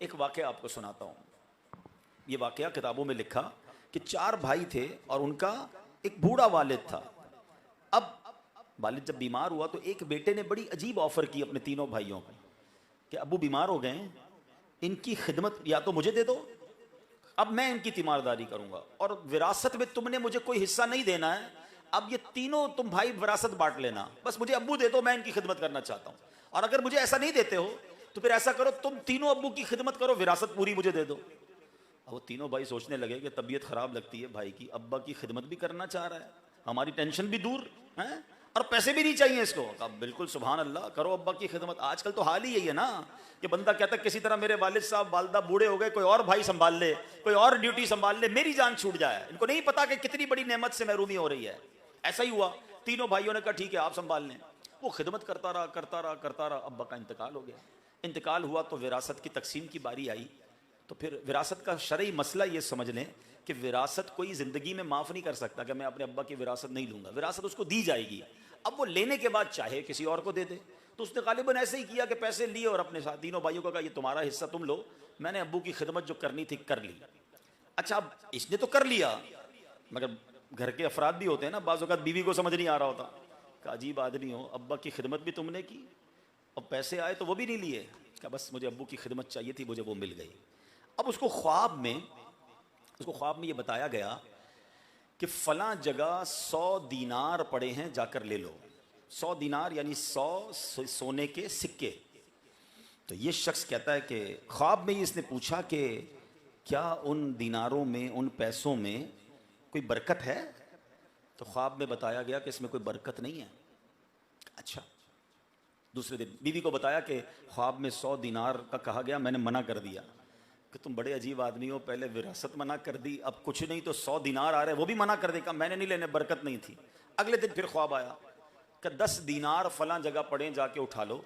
एक वाकया आपको सुनाता हूँ। ये वाकया किताबों में लिखा कि 4 भाई थे और उनका एक बूढ़ा वालिद था। अब वालिद जब बीमार हुआ तो एक बेटे ने बड़ी अजीब ऑफर की अपने तीनों भाइयों को कि अब्बू बीमार हो गए, इनकी खिदमत या तो मुझे दे दो, अब मैं इनकी तीमारदारी करूंगा, और विरासत में तुमने मुझे कोई हिस्सा नहीं देना है। अब ये तीनों तुम भाई विरासत बांट लेना, बस मुझे अब्बू दे दो, मैं इनकी खिदमत करना चाहता हूं। और अगर मुझे ऐसा नहीं देते हो तो फिर ऐसा करो, तुम तीनों अब्बू की खिदमत करो, विरासत पूरी मुझे दे दो। अब वो तीनों भाई सोचने लगे कि तबीयत खराब लगती है भाई की, अब्बा की खिदमत भी करना चाह रहा है, हमारी टेंशन भी दूर है और पैसे भी नहीं चाहिए इसको। अब बिल्कुल सुभान अल्लाह, करो अब्बा की खिदमत। आजकल तो हाल ही यही है ना कि बंदा कहता है किसी तरह मेरे वालिद साहब वालदा बूढ़े हो गए, कोई और भाई संभाल ले, कोई और ड्यूटी संभाल ले, मेरी जान छूट जाए। इनको नहीं पता कि कितनी बड़ी नेमत से महरूमी हो रही है। ऐसा ही हुआ, तीनों भाइयों ने कहा ठीक है आप संभाल लें। वो खिदमत करता रहा करता रहा करता रहा, अब्बा का इंतकाल हो गया। इंतकाल हुआ तो विरासत की तकसीम की बारी आई। तो फिर विरासत का शरई मसला ये समझ लें कि विरासत कोई ज़िंदगी में माफ़ नहीं कर सकता कि मैं अपने अब्बा की विरासत नहीं लूँगा, विरासत उसको दी जाएगी। अब वो लेने के बाद चाहे किसी और को दे दे। तो उसने गालिबन ऐसे ही किया कि पैसे लिए और अपने साथ तीनों भाइयों को कहा ये तुम्हारा हिस्सा तुम लो, मैंने अब्बू की खिदमत जो करनी थी कर ली। अच्छा, अब इसने तो कर लिया, मगर घर के अफराद भी होते हैं ना, बाज़ औक़ात बीवी को समझ नहीं आ रहा होता कि अजीब आदमी हो, अब्बा की खिदमत भी तुमने की और पैसे आए तो वो भी नहीं लिए, क्या बस मुझे अब्बू की खिदमत चाहिए थी, मुझे वो मिल गई। अब उसको ख्वाब में ये बताया गया कि फलां जगह 100 दीनार पड़े हैं, जाकर ले लो। 100 दीनार यानी 100 सोने के सिक्के। तो ये शख्स कहता है कि ख्वाब में ही इसने पूछा कि क्या उन दीनारों में, उन पैसों में कोई बरकत है? तो ख्वाब में बताया गया कि इसमें कोई बरकत नहीं है। अच्छा, दूसरे दिन बीवी को बताया कि ख्वाब में 100 दीनार का कहा गया, मैंने मना कर दिया कि तुम बड़े अजीब आदमी हो, पहले विरासत मना कर दी, अब कुछ नहीं तो 100 दीनार आ रहे वो भी मना कर देगा, मैंने नहीं लेने, बरकत नहीं थी। अगले दिन फिर ख्वाब आया कि 10 दीनार फलां जगह पड़े, जाके उठा लो।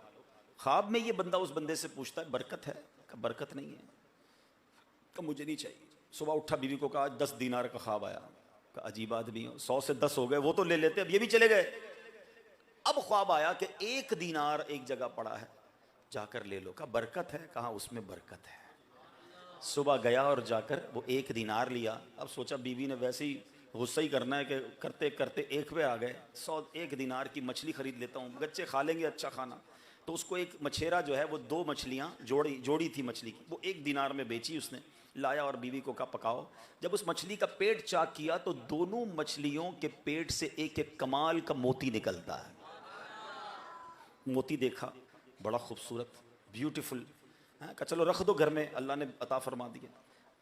ख्वाब में ये बंदा उस बंदे से पूछता है बरकत है? कि बरकत नहीं है, कि मुझे नहीं चाहिए। सुबह उठा, बीवी को कहा 10 दीनार का ख्वाब आया। कि अजीब आदमी हो, 100 से 10 हो गए, वो तो ले लेते, अब ये भी चले गए। अब ख्वाब आया कि 1 दीनार एक जगह पड़ा है, जाकर ले लो। कहा बरकत है? कहा उसमें बरकत है। सुबह गया और जाकर वो 1 दीनार लिया। अब सोचा बीवी ने वैसे ही गुस्सा ही करना है कि करते करते 1 पे आ गए। 1 दीनार की मछली खरीद लेता हूँ, बच्चे खा लेंगे अच्छा खाना। तो उसको एक मछेरा जो है वो 2 मछलियाँ जोड़ी थी मछली की, वो 1 दीनार में बेची उसने। लाया और बीवी को कहा पकाओ। जब उस मछली का पेट चाक किया तो दोनों मछलियों के पेट से एक एक कमाल का मोती निकलता है। मोती देखा, बड़ा खूबसूरत, ब्यूटीफुल। कहा चलो रख दो घर में, अल्लाह ने अता फरमा दिया।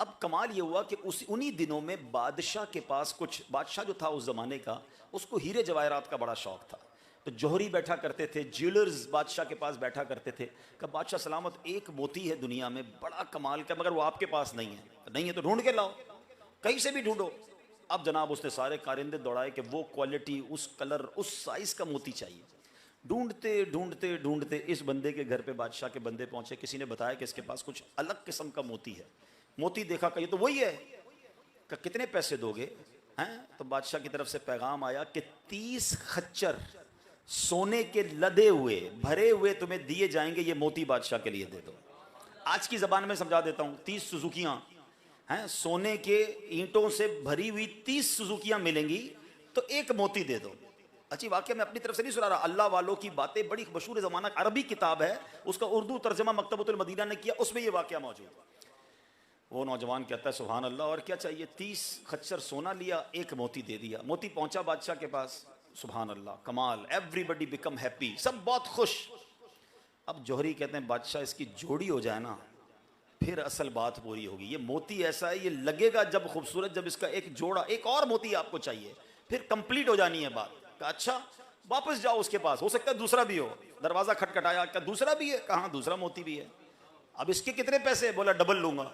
अब कमाल ये हुआ कि उन्हीं दिनों में बादशाह के पास, कुछ बादशाह जो था उस ज़माने का, उसको हीरे जवाहरात का बड़ा शौक़ था। तो जौहरी बैठा करते थे, ज्वेलर्स बादशाह के पास बैठा करते थे। कि बादशाह सलामत, एक मोती है दुनिया में बड़ा कमाल का, मगर वो आपके पास नहीं है। नहीं है तो ढूंढ के लाओ, कहीं से भी ढूंढो। अब जनाब उसने सारे कारिंदे दौड़ाए कि वो क्वालिटी, उस कलर, उस साइज़ का मोती चाहिए। ढूंढते ढूंढते ढूंढते इस बंदे के घर पे बादशाह के बंदे पहुंचे। किसी ने बताया कि इसके पास कुछ अलग किस्म का मोती है। मोती देखा, कही तो वही है। कि कितने पैसे दोगे? हैं? तो बादशाह की तरफ से पैगाम आया कि 30 खच्चर सोने के लदे हुए, भरे हुए तुम्हें दिए जाएंगे, ये मोती बादशाह के लिए दे दो। आज की जबान में समझा देता हूँ, 30 सुजुकियां हैं, सोने के ईंटों से भरी हुई 30 सुजुकियां मिलेंगी, तो एक मोती दे दो। अच्छी वाकया मैं अपनी तरफ से नहीं सुना रहा, अल्लाह वालों की बातें, बड़ी मशहूर ज़माना अरबी किताब है, उसका उर्दू तर्जमा मकतबतुल मदीना ने किया, उसमें ये वाकया मौजूद। वो नौजवान कहता है सुभान अल्लाह, और क्या चाहिए? 30 खच्चर सोना लिया, एक मोती दे दिया। मोती पहुंचा बादशाह के पास, सुभान अल्लाह, कमाल, एवरीबडी बिकम हैप्पी, सब बहुत खुश। अब जौहरी कहते हैं बादशाह इसकी जोड़ी हो जाए ना, फिर असल बात पूरी होगी। ये मोती ऐसा है, ये लगेगा जब खूबसूरत, जब इसका एक जोड़ा, एक और मोती आपको चाहिए, फिर कंप्लीट हो जानी है बात। अच्छा वापस जाओ उसके पास, हो सकता है दूसरा भी हो। दरवाजा खटखटाया, क्या दूसरा भी है? कहाँ, दूसरा मोती भी है। अब इसके कितने पैसे? बोला डबल लूंगा।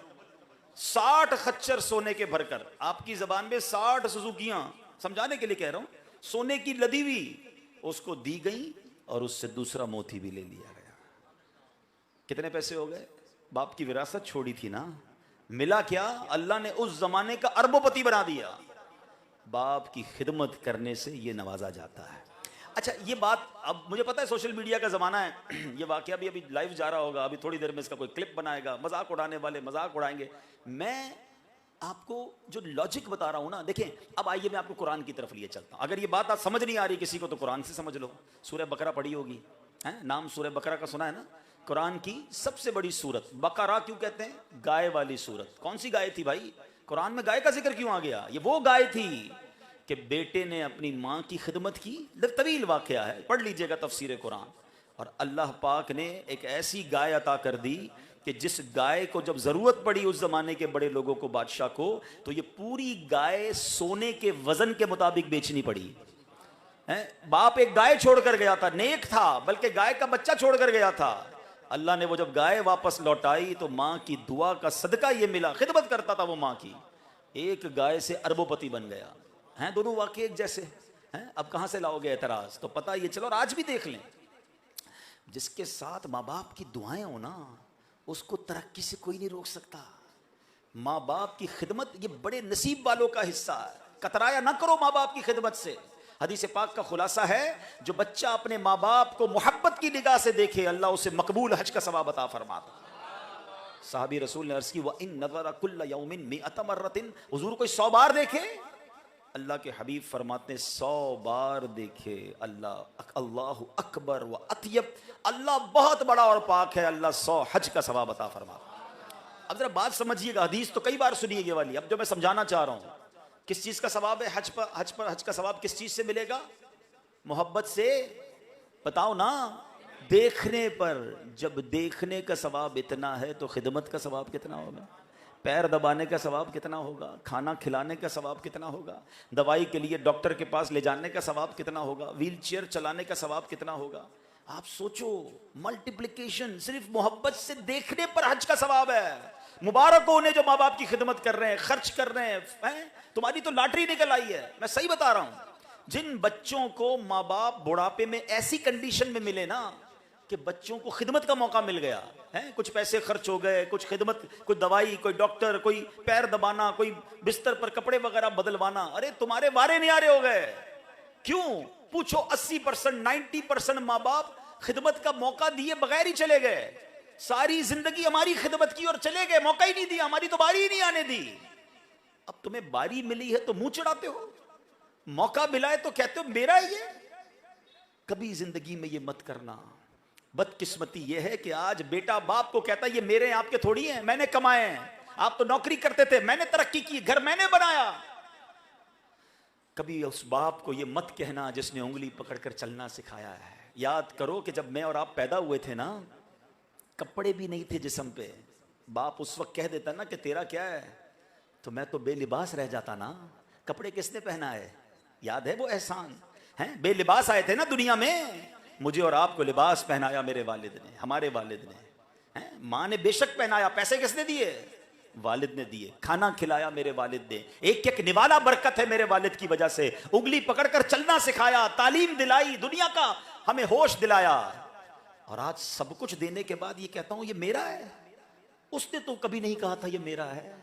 60 खच्चर सोने के भरकर, आपकी जबान में 60 सुजुकियां, समझाने के लिए कह रहा हूं, सोने की लदी हुई उसको दी गई और उससे दूसरा मोती भी ले लिया गया। कितने पैसे हो गए? बाप की विरासत छोड़ी थी ना, मिला क्या? अल्लाह ने उस जमाने का अरबोपति बना दिया। बाप की खिदमत करने से ये नवाजा जाता है। अच्छा ये बात, अब मुझे पता है सोशल मीडिया का ज़माना है, ये वाकया भी अभी लाइव जा रहा होगा, अभी थोड़ी देर में इसका कोई क्लिप बनाएगा, मजाक उड़ाने वाले मजाक उड़ाएंगे। मैं आपको जो लॉजिक बता रहा हूं ना, देखें, अब आइए मैं आपको कुरान की तरफ लिए चलता हूं। अगर ये बात आज समझ नहीं आ रही किसी को तो कुरान से समझ लो। सूरह बकरा पढ़ी होगी, है नाम सूरह बकरा का सुना है ना? कुरान की सबसे बड़ी सूरत। बकरा क्यों कहते हैं? गाय वाली सूरत। कौन सी गाय थी भाई? कुरान में गाय का जिक्र क्यों आ गया? ये वो गाय थी कि बेटे ने अपनी माँ की खिदमत की। तवील वाकया है, पढ़ लीजिएगा तफसीर कुरान। और अल्लाह पाक ने एक ऐसी गाय अता कर दी कि जिस गाय को जब जरूरत पड़ी उस जमाने के बड़े लोगों को, बादशाह को, तो ये पूरी गाय सोने के वजन के मुताबिक बेचनी पड़ी है। बाप एक गाय छोड़कर गया था, नेक था, बल्कि गाय का बच्चा छोड़कर गया था। अल्लाह ने वो जब गाय वापस लौटाई तो माँ की दुआ का सदका ये मिला, खिदमत करता था वो माँ की, एक गाय से अरबोपति बन गया। हैं दोनों वाकई एक जैसे हैं। अब कहां से लाओगे एतराज? तो पता ये चलो, और आज भी देख लें, जिसके साथ माँ बाप की दुआएं हो ना, उसको तरक्की से कोई नहीं रोक सकता। माँ बाप की खिदमत ये बड़े नसीब वालों का हिस्सा है। कतराया ना करो माँ बाप की खिदमत से। हदीस पाक का खुलासा है, जो बच्चा अपने माँ बाप को मोहब्बत की निगाह से देखे, अल्लाह उसे मकबूल हज का सवाब अता फरमाता। साहबी रसूल ने अर्ज की, व इन नज़रा कुल्ल यौमिन मिअत मर्रतिन, हुजूर कोई 100 बार देखे? अल्लाह के हबीब फरमाते 100 बार देखे अल्लाह अकबर व अतयब, अल्लाह बहुत बड़ा और पाक है, अल्लाह 100 हज का सवाब अता फरमाता। अब जरा बात समझिएगा, हदीस तो कई बार सुनिए ये वाली, अब जो मैं समझाना चाह रहा हूं, किस चीज का सवाब है? हज का सवाब किस चीज से मिलेगा? मोहब्बत से। बताओ ना, देखने पर। जब देखने का सवाब इतना है तो खिदमत का सवाब कितना होगा? पैर दबाने का सवाब कितना होगा? खाना खिलाने का सवाब कितना होगा? दवाई के लिए डॉक्टर के पास ले जाने का सवाब कितना होगा? व्हील चेयर चलाने का सवाब कितना होगा? आप सोचो, मल्टीप्लिकेशन सिर्फ मोहब्बत से देखने पर हज का सवाब है। मुबारक हो उन्हें जो माँ बाप की खिदमत कर रहे हैं, खर्च कर रहे हैं। तुम्हारी तो लॉटरी निकल आई है, मैं सही बता रहा हूं। जिन बच्चों को माँ बाप बुढ़ापे में ऐसी कंडीशन में मिले ना कि बच्चों को खिदमत का मौका मिल गया है, कुछ पैसे खर्च हो गए, कुछ खिदमत, कोई दवाई, कोई डॉक्टर, कोई पैर दबाना, कोई बिस्तर पर कपड़े वगैरह बदलवाना, अरे तुम्हारे वारे नहीं आ रहे हो गए। क्यों? पूछो, 80% 90% माँ बाप खिदमत का मौका दिए बगैर ही चले गए। सारी जिंदगी हमारी खिदमत की और चले गए, मौका ही नहीं दिया, हमारी तो बारी ही नहीं आने दी। अब तुम्हें बारी मिली है तो मुंह चढ़ाते हो, मौका मिला है तो कहते हो मेरा है ये। कभी जिंदगी में ये मत करना। बदकिस्मती ये है कि आज बेटा बाप को कहता है ये मेरे हैं, आपके थोड़ी हैं, मैंने कमाए हैं, आप तो नौकरी करते थे, मैंने तरक्की की, घर मैंने बनाया। कभी उस बाप को ये मत कहना जिसने उंगली पकड़कर चलना सिखाया है। याद करो कि जब मैं और आप पैदा हुए थे ना, कपड़े भी नहीं थे जिस्म पे। बाप उस वक्त कह देता ना कि तेरा क्या है, तो मैं तो बेलिबास रह जाता ना। कपड़े किसने पहना है? याद है वो एहसान? हैं, बेलिबास आए थे ना दुनिया में, मुझे और आपको लिबास पहनाया मेरे वालिद ने, हमारे वालिद ने। हैं, माँ ने बेशक पहनाया, पैसे किसने दिए? वालिद ने दिए। खाना खिलाया मेरे वालिद ने, एक एक निवाला बरकत है मेरे वालिद की वजह से। उंगली पकड़कर चलना सिखाया, तालीम दिलाई, दुनिया का हमें होश दिलाया। और आज सब कुछ देने के बाद ये कहता हूं ये मेरा है। उसने तो कभी नहीं कहा था ये मेरा है।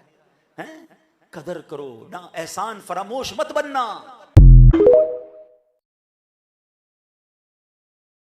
हैं? कदर करो ना, एहसान फरामोश मत बनना।